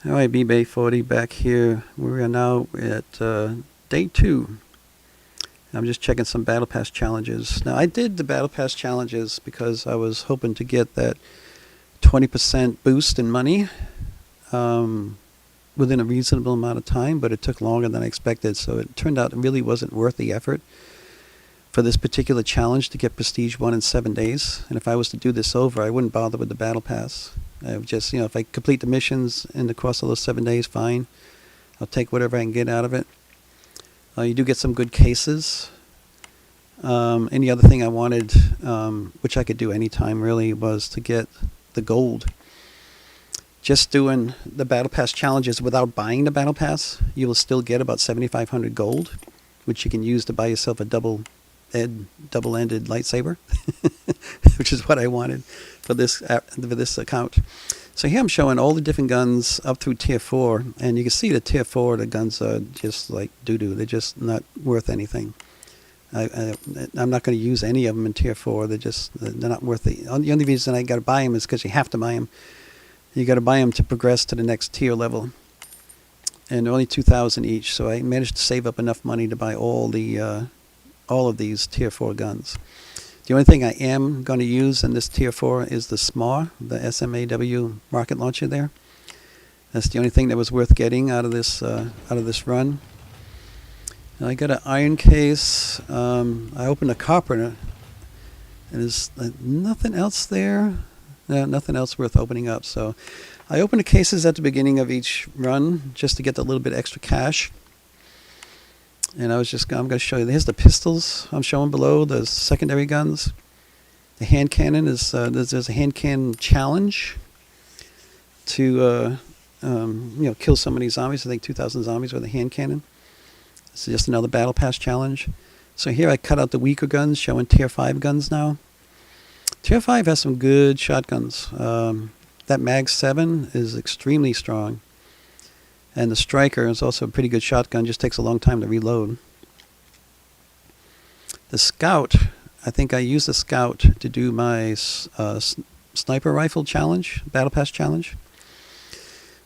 All right, B-Bay 40 back here. We are now at day 2. I'm just checking some Battle Pass challenges. Now, I did the Battle Pass challenges because I was hoping to get that 20% boost in money within a reasonable amount of time, but it took longer than I expected, so it turned out it really wasn't worth the effort for this particular challenge to get Prestige 1 in 7 days. And if I was to do this over, I wouldn't bother with the Battle Pass. I would just, if I complete the missions in the course of those 7 days, fine. I'll take whatever I can get out of it. You do get some good cases. Any other thing I wanted, which I could do anytime really, was to get the gold. Just doing the Battle Pass challenges without buying the Battle Pass, you will still get about 7,500 gold, which you can use to buy yourself a double-ended lightsaber, which is what I wanted for this account. So here I'm showing all the different guns up through Tier 4, and you can see that Tier 4, the guns are just like doo-doo. They're just not worth anything. I'm not going to use any of them in Tier 4. They're not worth it. The only reason I got to buy them is because you have to buy them. You got to buy them to progress to the next tier level. And they're only 2,000 each, so I managed to save up enough money to buy all of these Tier 4 guns. The only thing I am going to use in this Tier 4 is the SMAW, the SMAW rocket launcher there. That's the only thing that was worth getting out of this run. And I got an iron case. I opened a copper, and there's nothing else there. No, nothing else worth opening up. So I open the cases at the beginning of each run just to get a little bit extra cash. And I'm going to show you. Here's the pistols I'm showing below, the secondary guns. The hand cannon is, there's a hand cannon challenge to, kill so many zombies. I think 2,000 zombies with a hand cannon. This is just another Battle Pass challenge. So here I cut out the weaker guns, showing Tier 5 guns now. Tier 5 has some good shotguns. That Mag 7 is extremely strong. And the Striker is also a pretty good shotgun, just takes a long time to reload. The Scout, I think I used the Scout to do my sniper rifle challenge, Battle Pass challenge.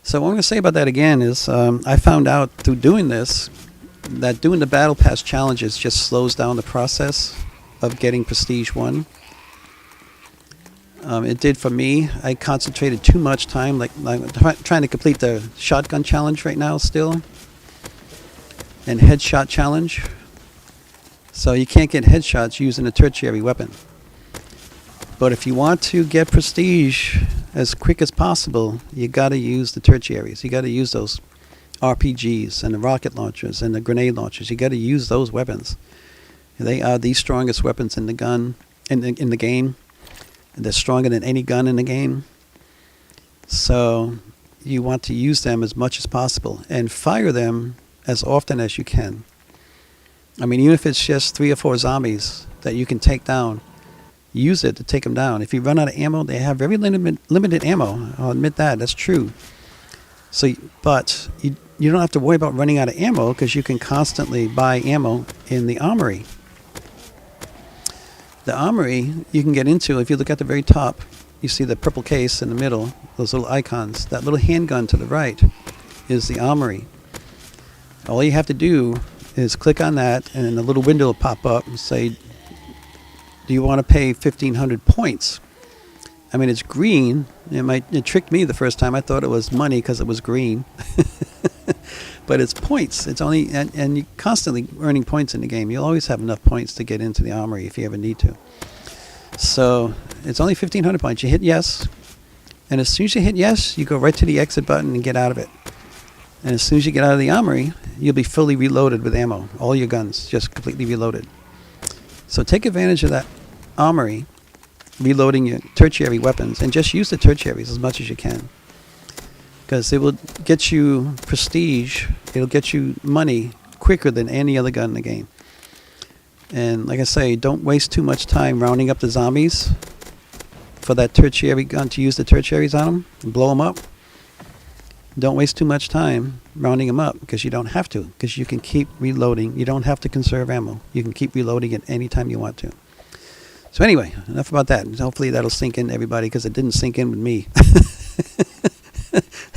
So what I'm going to say about that again is I found out through doing this that doing the Battle Pass challenges just slows down the process of getting Prestige 1. It did for me. I concentrated too much time, like I'm trying to complete the shotgun challenge right now still, and headshot challenge. So you can't get headshots using a tertiary weapon. But if you want to get prestige as quick as possible, you got to use the tertiaries. You got to use those RPGs and the rocket launchers and the grenade launchers. You got to use those weapons. They are the strongest weapons in the game. They're stronger than any gun in the game. So you want to use them as much as possible and fire them as often as you can. I mean, even if it's just 3 or 4 zombies that you can take down, use it to take them down. If you run out of ammo, they have very limited ammo. I'll admit that. That's true. But you don't have to worry about running out of ammo because you can constantly buy ammo in the armory. The armory you can get into, if you look at the very top, you see the purple case in the middle, those little icons. That little handgun to the right is the armory. All you have to do is click on that, and a little window will pop up and say, do you want to pay 1,500 points? I mean, it's green. It tricked me the first time. I thought it was money because it was green. But it's points. It's only and you're constantly earning points in the game. You'll always have enough points to get into the armory if you ever need to. So it's only 1,500 points. You hit yes, and as soon as you hit yes, you go right to the exit button and get out of it. And as soon as you get out of the armory, you'll be fully reloaded with ammo. All your guns just completely reloaded. So take advantage of that armory, reloading your tertiary weapons, and just use the tertiaries as much as you can. Because it will get you prestige, it'll get you money quicker than any other gun in the game. And like I say, don't waste too much time rounding up the zombies for that tertiary gun, to use the tertiaries on them and blow them up. Don't waste too much time rounding them up because you don't have to, because you can keep reloading. You don't have to conserve ammo. You can keep reloading it any time you want to. So anyway, enough about that. Hopefully that'll sink in to everybody because it didn't sink in with me.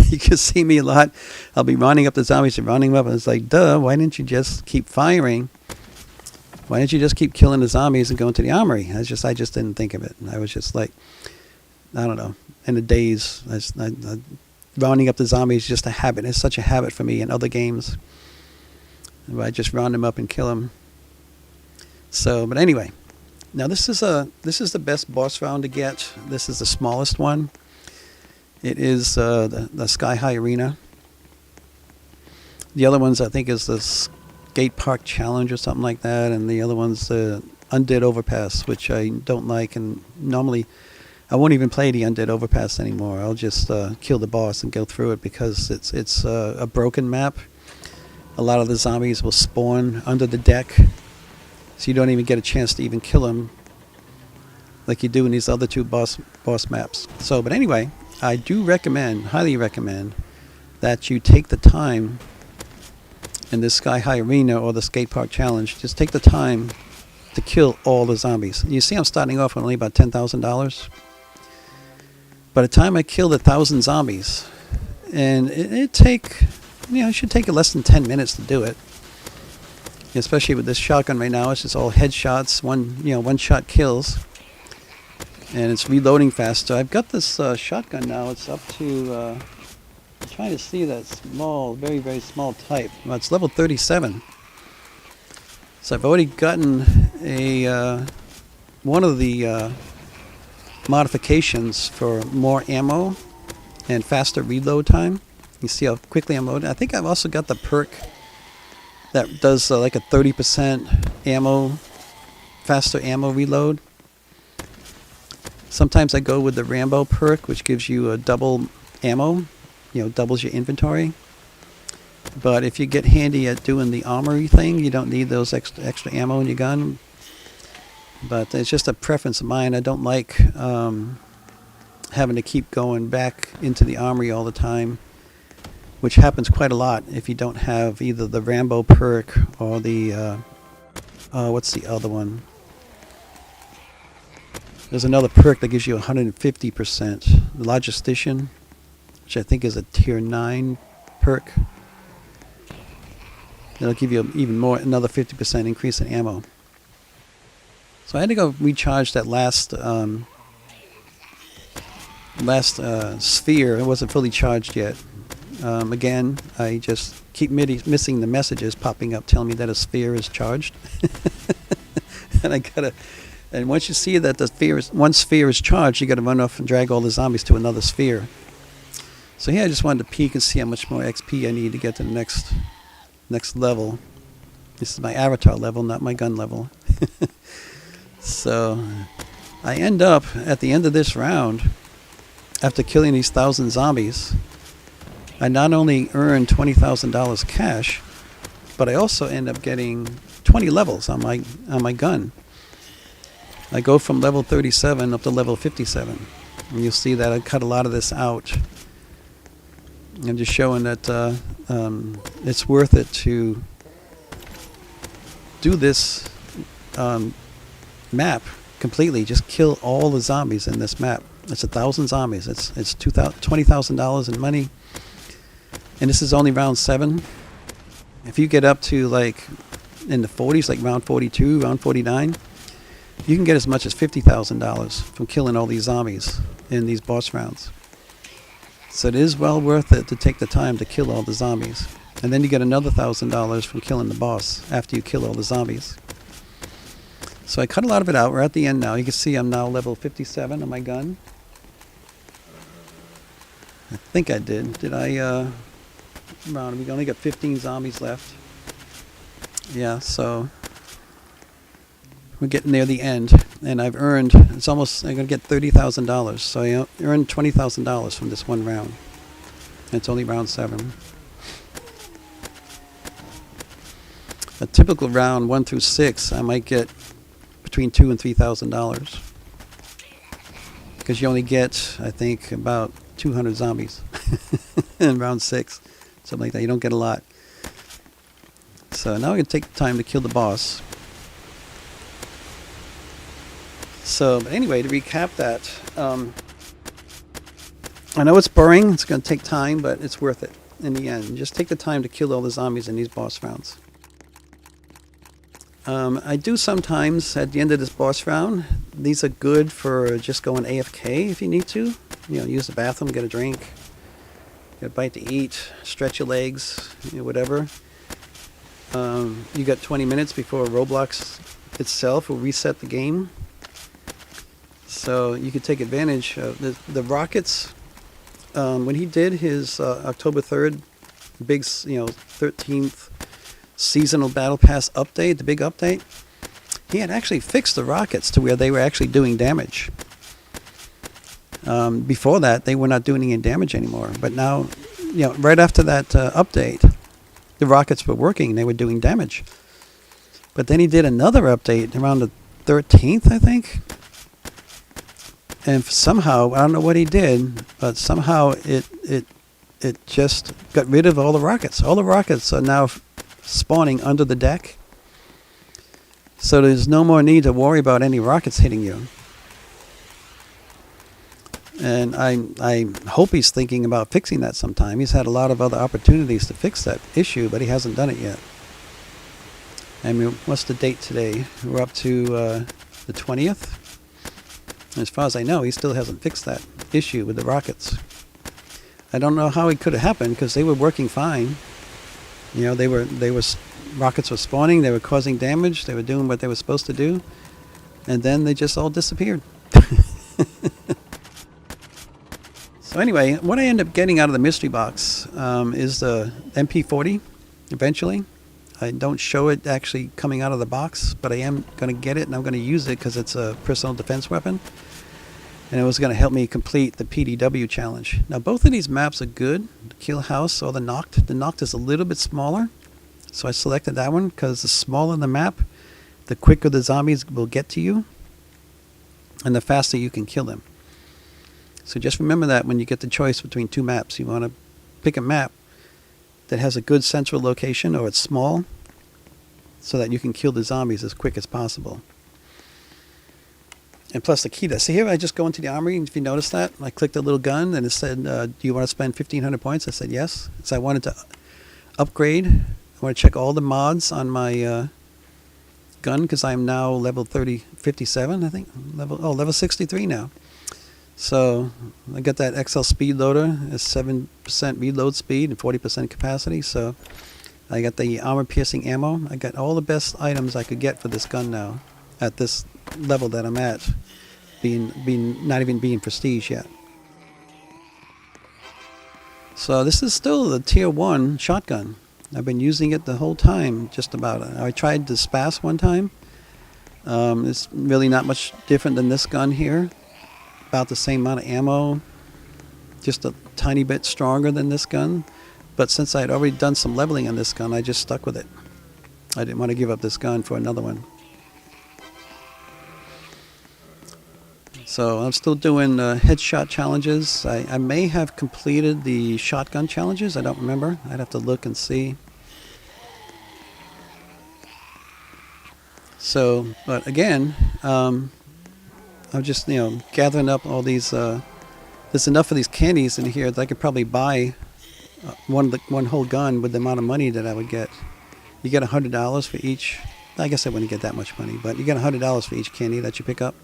You can see me a lot. I'll be rounding up the zombies and rounding them up, and it's like, duh, why didn't you just keep firing? Why didn't you just keep killing the zombies and go into the armory? I just didn't think of it. I was just like, I don't know, in a daze. Rounding up the zombies is just a habit. It's such a habit for me in other games. I just round them up and kill them. So, but anyway, now this is the best boss round to get. This is the smallest one. It is the Sky High Arena. The other ones I think is the Skate Park Challenge or something like that, and the other one's the Undead Overpass, which I don't like, and normally I won't even play the Undead Overpass anymore. I'll just kill the boss and go through it because it's a broken map. A lot of the zombies will spawn under the deck, so you don't even get a chance to even kill them like you do in these other two boss maps. So, but anyway, I do recommend, highly recommend, that you take the time in this Sky High Arena or the Skate Park Challenge. Just take the time to kill all the zombies. You see I'm starting off with only about $10,000. By the time I killed 1,000 zombies, and it should take less than 10 minutes to do it. Especially with this shotgun right now, it's just all headshots, one shot kills, and it's reloading faster. I've got this shotgun now. It's up to I'm trying to see that small, very very small type. Well, it's level 37. So I've already gotten a one of the modifications for more ammo and faster reload time. You see how quickly I'm loading. I think I've also got the perk that does like a 30% faster ammo reload. Sometimes I go with the Rambo perk, which gives you a double ammo, doubles your inventory. But if you get handy at doing the armory thing, you don't need those extra ammo in your gun. But it's just a preference of mine. I don't like having to keep going back into the armory all the time, which happens quite a lot if you don't have either the Rambo perk or the what's the other one? There's another perk that gives you 150%. The Logistician, which I think is a tier 9 perk. That'll give you even more, another 50% increase in ammo. So I had to go recharge that last sphere. It wasn't fully charged yet. Again, I just keep missing the messages popping up telling me that a sphere is charged. And once you see that one sphere is charged, you gotta run off and drag all the zombies to another sphere. So here I just wanted to peek and see how much more XP I need to get to the next level. This is my avatar level, not my gun level. So I end up at the end of this round, after killing these 1,000 zombies, I not only earn $20,000 cash, but I also end up getting 20 levels on my gun. I go from level 37 up to level 57. And you'll see that I cut a lot of this out. I'm just showing that it's worth it to do this map completely. Just kill all the zombies in this map. It's 1,000 zombies. It's $20,000 in money. And this is only round 7. If you get up to like in the 40s, like round 42, round 49, you can get as much as $50,000 from killing all these zombies in these boss rounds. So it is well worth it to take the time to kill all the zombies. And then you get another $1,000 from killing the boss after you kill all the zombies. So I cut a lot of it out. We're at the end now. You can see I'm now level 57 on my gun. I think I did. Did I? We only got 15 zombies left. Yeah, so we're getting near the end, and I've earned, I'm going to get $30,000, so I earned $20,000 from this one round. And it's only round 7. A typical round 1 through 6, I might get between $2,000 and $3,000, because you only get, I think, about 200 zombies in round 6, something like that. You don't get a lot. So now we can take the time to kill the boss. So, but anyway, to recap that, I know it's boring, it's going to take time, but it's worth it in the end. Just take the time to kill all the zombies in these boss rounds. I do sometimes, at the end of this boss round, these are good for just going AFK if you need to. You know, use the bathroom, get a drink, get a bite to eat, stretch your legs, you know, whatever. You got 20 minutes before Roblox itself will reset the game. So you could take advantage of the rockets. When he did his October 3rd big, 13th seasonal battle pass update, the big update, he had actually fixed the rockets to where they were actually doing damage. Before that, they were not doing any damage anymore. But now, right after that update, the rockets were working. They were doing damage. But then he did another update around the 13th, I think. And somehow, I don't know what he did, but somehow it just got rid of all the rockets. All the rockets are now spawning under the deck. So there's no more need to worry about any rockets hitting you. And I hope he's thinking about fixing that sometime. He's had a lot of other opportunities to fix that issue, but he hasn't done it yet. I mean, what's the date today? We're up to the 20th. As far as I know, he still hasn't fixed that issue with the rockets. I don't know how it could have happened because they were working fine. Rockets were spawning, they were causing damage, they were doing what they were supposed to do, and then they just all disappeared. So anyway, what I end up getting out of the mystery box is the MP40 eventually. I don't show it actually coming out of the box, but I am going to get it and I'm going to use it because it's a personal defense weapon. And it was going to help me complete the PDW challenge. Now both of these maps are good, the Kill House or the Knocked. The Knocked is a little bit smaller, so I selected that one because the smaller the map, the quicker the zombies will get to you and the faster you can kill them. So just remember that when you get the choice between two maps. You want to pick a map that has a good central location or it's small so that you can kill the zombies as quick as possible. And plus the key to, see here I just go into the armory, and if you notice that, I clicked a little gun and it said, do you want to spend 1,500 points? I said yes. So I wanted to upgrade. I want to check all the mods on my gun because I'm now level 57, I think. Level 63 now. So I got that XL speed loader, a 7% reload speed and 40% capacity. So I got the armor piercing ammo. I got all the best items I could get for this gun now at this level that I'm at, not even being prestige yet. So this is still the tier 1 shotgun. I've been using it the whole time, just about. I tried the Spas one time. It's really not much different than this gun here. About the same amount of ammo, just a tiny bit stronger than this gun. But since I had already done some leveling on this gun, I just stuck with it. I didn't want to give up this gun for another one. So I'm still doing headshot challenges. I may have completed the shotgun challenges. I don't remember. I'd have to look and see. So, but again, I'm just, gathering up all these, there's enough of these candies in here that I could probably buy one whole gun with the amount of money that I would get. You get $100 for each. I guess I wouldn't get that much money, but you get $100 for each candy that you pick up.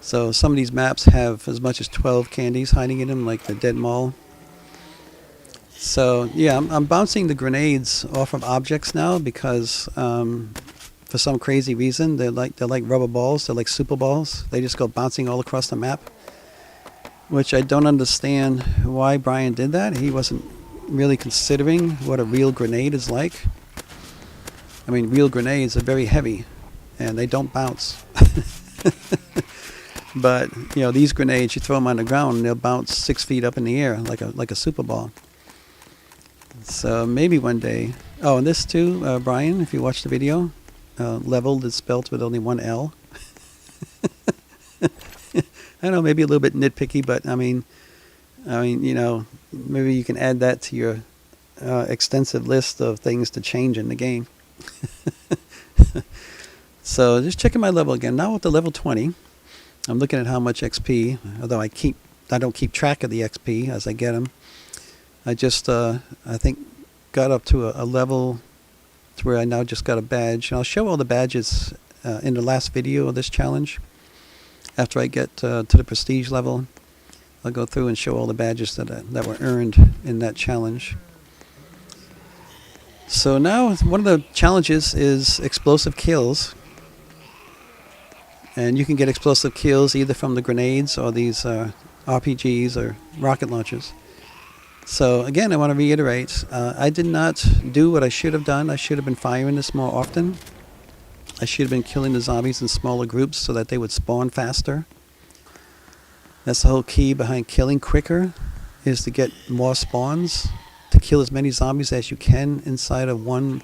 So some of these maps have as much as 12 candies hiding in them, like the Dead Mall. So yeah, I'm bouncing the grenades off of objects now because for some crazy reason they're like rubber balls. They're like super balls. They just go bouncing all across the map, which I don't understand why Brian did that. He wasn't really considering what a real grenade is like. I mean, real grenades are very heavy and they don't bounce. But these grenades, you throw them on the ground and they'll bounce 6 feet up in the air like a super ball. So maybe one day. Oh, and this too, Brian, if you watch the video, leveled is spelt with only one L. I know, maybe a little bit nitpicky, but I mean, maybe you can add that to your extensive list of things to change in the game. So just checking my level again. Now at the level 20, I'm looking at how much XP, although I keep I don't keep track of the XP as I get them. I just, I think, got up to a level to where I now just got a badge. And I'll show all the badges in the last video of this challenge. After I get to the prestige level, I'll go through and show all the badges that were earned in that challenge. So now one of the challenges is explosive kills. And you can get explosive kills either from the grenades or these RPGs or rocket launchers. So again, I want to reiterate, I did not do what I should have done. I should have been firing this more often. I should have been killing the zombies in smaller groups so that they would spawn faster. That's the whole key behind killing quicker, is to get more spawns, to kill as many zombies as you can inside of one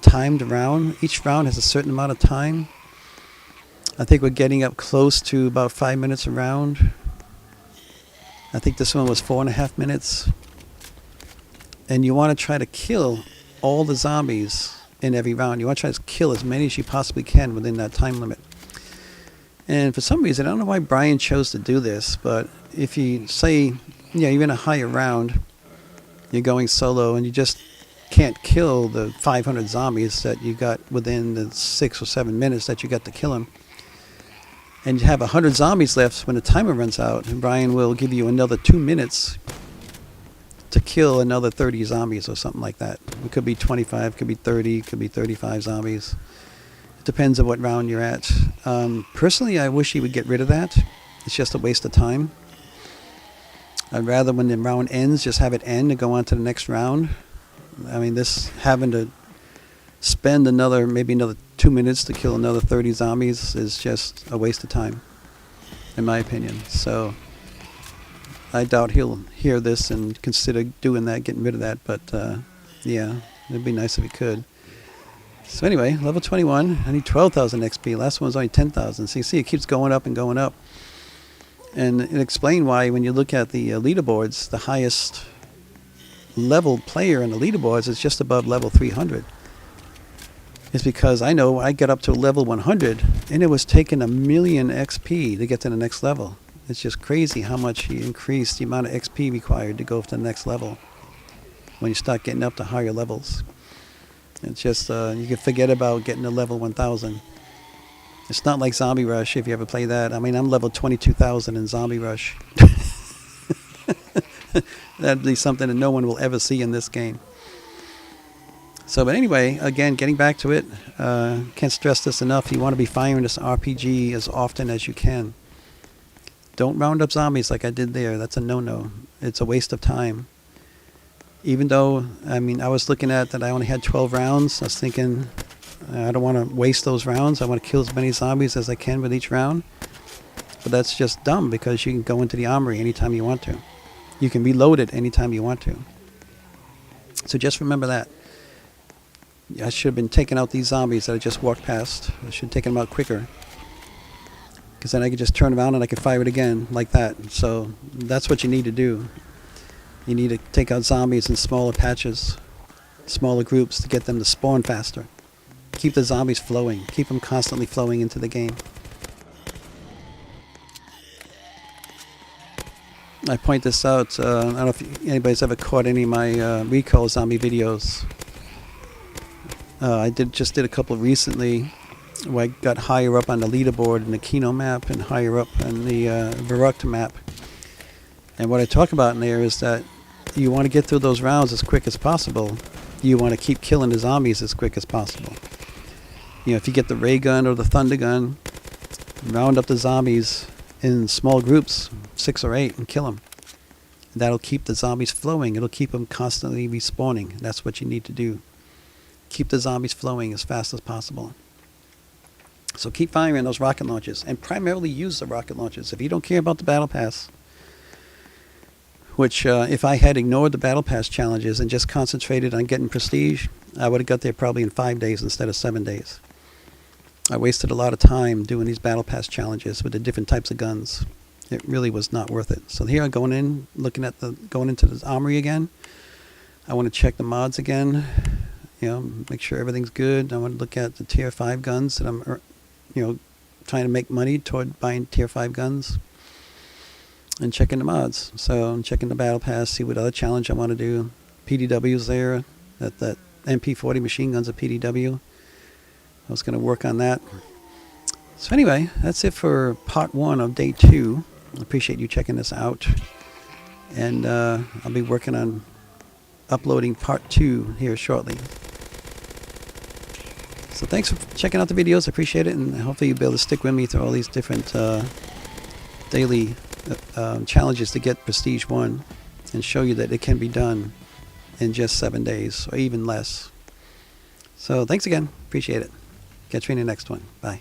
timed round. Each round has a certain amount of time. I think we're getting up close to about 5 minutes a round. I think this one was 4.5 minutes. And you want to try to kill all the zombies in every round. You want to try to kill as many as you possibly can within that time limit. And for some reason, I don't know why Brian chose to do this, but if you say, you're in a higher round, you're going solo, and you just can't kill the 500 zombies that you got within the 6 or 7 minutes that you got to kill them, and you have 100 zombies left when the timer runs out, and Brian will give you another 2 minutes to kill another 30 zombies or something like that. It could be 25, could be 30, could be 35 zombies. It depends on what round you're at. Personally, I wish he would get rid of that. It's just a waste of time. I'd rather when the round ends, just have it end and go on to the next round. I mean, this having to spend maybe another 2 minutes to kill another 30 zombies is just a waste of time, in my opinion. So I doubt he'll hear this and consider doing that, getting rid of that. But yeah, it'd be nice if he could. So anyway, level 21. I need 12,000 XP. Last one was only 10,000. So you see, it keeps going up and going up. And it explained why when you look at the leaderboards, the highest level player in the leaderboards is just above level 300. It's because I know I got up to level 100, and it was taking 1,000,000 XP to get to the next level. It's just crazy how much he increased the amount of XP required to go to the next level when you start getting up to higher levels. It's just, you can forget about getting to level 1,000. It's not like Zombie Rush, if you ever play that. I mean, I'm level 22,000 in Zombie Rush. That'd be something that no one will ever see in this game. So, but anyway, again, getting back to it, can't stress this enough. You want to be firing this RPG as often as you can. Don't round up zombies like I did there. That's a no-no. It's a waste of time. Even though, I mean, I was looking at that I only had 12 rounds. I was thinking, I don't want to waste those rounds. I want to kill as many zombies as I can with each round. But that's just dumb because you can go into the armory anytime you want to. You can reload it anytime you want to. So just remember that. I should have been taking out these zombies that I just walked past. I should have taken them out quicker. Because then I could just turn around and I could fire it again like that. So that's what you need to do. You need to take out zombies in smaller patches, smaller groups to get them to spawn faster. Keep the zombies flowing. Keep them constantly flowing into the game. I point this out. I don't know if anybody's ever caught any of my recall zombie videos. I just did a couple recently where I got higher up on the leaderboard in the Kino map and higher up on the Verrucht map. And what I talk about in there is that you want to get through those rounds as quick as possible. You want to keep killing the zombies as quick as possible. You know, if you get the ray gun or the thunder gun, round up the zombies in small groups, 6 or 8, and kill them. That'll keep the zombies flowing. It'll keep them constantly respawning. That's what you need to do. Keep the zombies flowing as fast as possible. So keep firing those rocket launchers, and primarily use the rocket launchers. If you don't care about the battle pass, which if I had ignored the battle pass challenges and just concentrated on getting prestige, I would have got there probably in 5 days instead of 7 days. I wasted a lot of time doing these battle pass challenges with the different types of guns. It really was not worth it. So here I'm going in, going into the armory again. I want to check the mods again. You know, make sure everything's good. I want to look at the tier 5 guns that I'm, trying to make money toward buying tier 5 guns. and checking the mods. So I'm checking the battle pass, see what other challenge I want to do. PDW's there. That MP40 machine gun's a PDW. I was going to work on that. So anyway, that's it for part 1 of day 2. I appreciate you checking this out. And I'll be working on uploading part 2 here shortly. So thanks for checking out the videos. I appreciate it, and hopefully you'll be able to stick with me through all these different daily challenges to get Prestige 1 and show you that it can be done in just 7 days or even less. So thanks again. Appreciate it. Catch you in the next one. Bye.